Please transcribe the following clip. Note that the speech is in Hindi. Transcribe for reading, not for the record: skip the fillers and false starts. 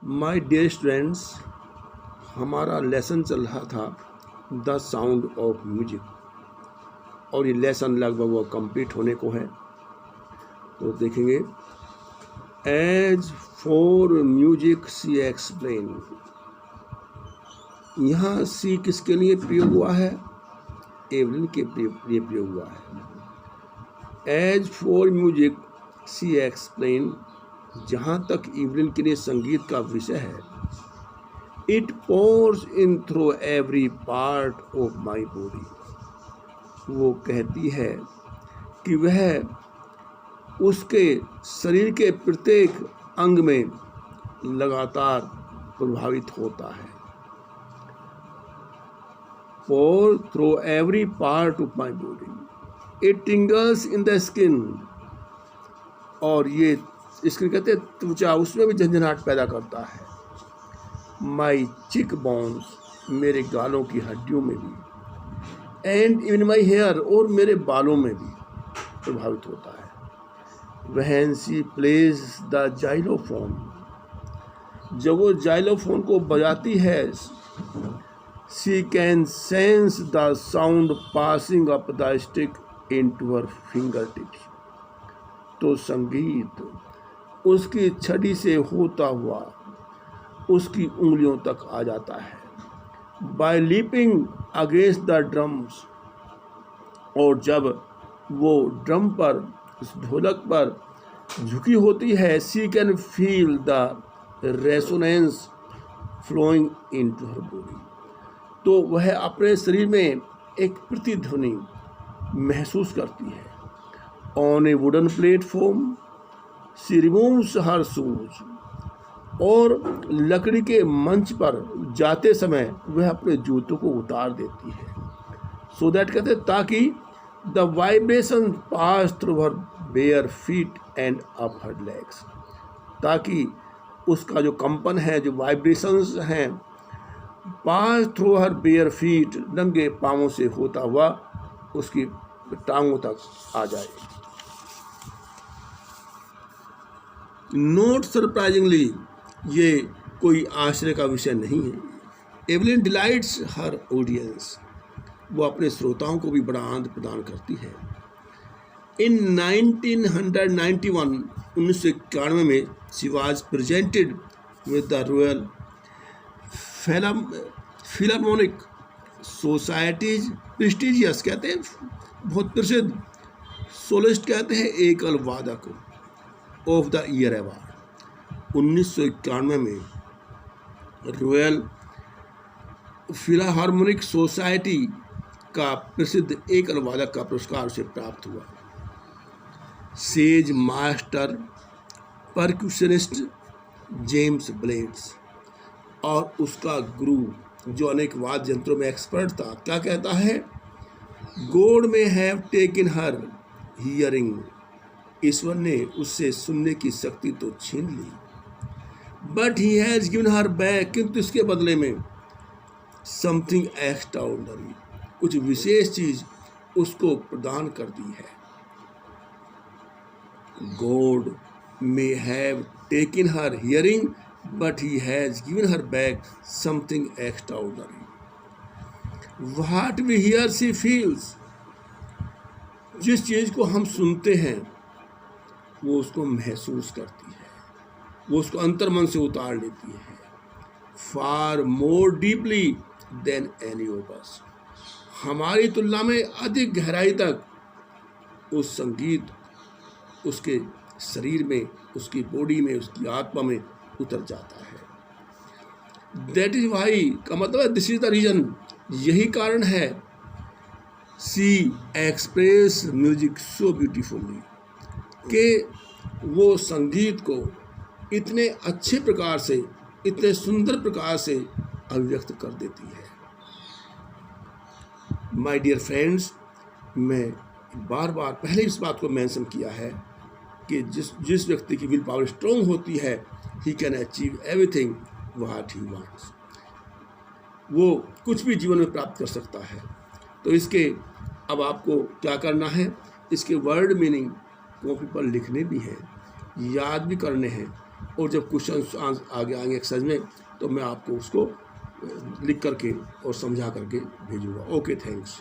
माय डियर स्टूडेंट्स, हमारा लेसन चल रहा था द साउंड ऑफ म्यूजिक और ये लेसन लगभग वो कंप्लीट होने को है। तो देखेंगे as for music she explain. यहाँ सी किसके लिए प्रयोग हुआ है? एवलिन के लिए प्रयोग हुआ है। As for music she explain, जहाँ तक एवलिन के लिए संगीत का विषय है, it pours in through every part of my body. वो कहती है कि वह उसके शरीर के प्रत्येक अंग में लगातार प्रभावित होता है। Pour through every part of my body, it tingles in the skin. और ये इसके कहते हैं त्वचा, उसमें भी झंझनाहट पैदा करता है। माई चिक बोन्स, मेरे गालों की हड्डियों में भी, एंड इन माई हेयर, और मेरे बालों में भी प्रभावित होता है। When she plays the xylophone, जब वो जाइलोफोन को बजाती है, she can sense the sound passing up the stick into her finger tips. तो संगीत उसकी छड़ी से होता हुआ उसकी उंगलियों तक आ जाता है। By leaping against the drums, और जब वो ड्रम पर, उस ढोलक पर झुकी होती है, she can feel the resonance flowing into her body. तो वह अपने शरीर में एक प्रतिध्वनि महसूस करती है। On A wooden platform she removes her shoes, और लकड़ी के मंच पर जाते समय वह अपने जूतों को उतार देती है। सो दैट कहते हैं ताकि the vibration pass through her bare feet and up her legs, ताकि उसका जो कंपन है, जो वाइब्रेशंस हैं, पास थ्रू हर बेयर फीट, नंगे पाँवों से होता हुआ उसकी टांगों तक आ जाए। नोट सरप्राइजिंगली, ये कोई आश्चर्य का विषय नहीं है। एवलिन डिलाइट्स हर ऑडियंस, वो अपने श्रोताओं को भी बड़ा आनंद प्रदान करती है। इन 1991 में she was presented with the royal philharmonic society's prestigious, कहते हैं बहुत प्रसिद्ध सोलिस्ट, कहते हैं एकल वादक, ऑफ द ईयर अवार्ड। 1991 में रॉयल फिलाहार्मोनिक सोसाइटी का प्रसिद्ध एकल वादक का पुरस्कार उसे प्राप्त हुआ। सेज मास्टर परक्यूशनिस्ट जेम्स ब्लेड्स, और उसका गुरु जो अनेक वाद्य यंत्रों में एक्सपर्ट था, क्या कहता है? God may have taken her hearing, ईश्वर ने उससे सुनने की शक्ति तो छीन ली, but he has given her back, किंतु इसके बदले में समथिंग एक्स्ट्राऑर्डिनरी, कुछ विशेष चीज उसको प्रदान कर दी है। God may have taken her hearing, but he has given her back something extraordinary. What we hear she feels, जिस चीज़ को हम सुनते हैं वो उसको महसूस करती है, वो उसको अंतर्मन से उतार लेती है। Far more deeply than any of us, हमारी तुलना में अधिक गहराई तक उस संगीत उसके शरीर में, उसकी बॉडी में, उसकी आत्मा में उतर जाता है। दैट इज वाई का मतलब है, दिस इज द रीजन, यही कारण है, सी एक्सप्रेस म्यूजिक सो ब्यूटीफुली, कि वो संगीत को इतने अच्छे प्रकार से, इतने सुंदर प्रकार से अभिव्यक्त कर देती है। माय डियर फ्रेंड्स, मैं बार बार पहले इस बात को मेंशन किया है कि जिस व्यक्ति की विल पावर स्ट्रॉन्ग होती है, he can achieve everything what he wants, वो कुछ भी जीवन में प्राप्त कर सकता है। तो इसके अब आपको क्या करना है? इसके वर्ड मीनिंग कॉपी पर लिखने भी हैं, याद भी करने हैं, और जब क्वेश्चन आगे आएंगे एक्सरसाइज में तो मैं आपको उसको लिख करके और समझा करके भेजूँगा। Okay, thanks.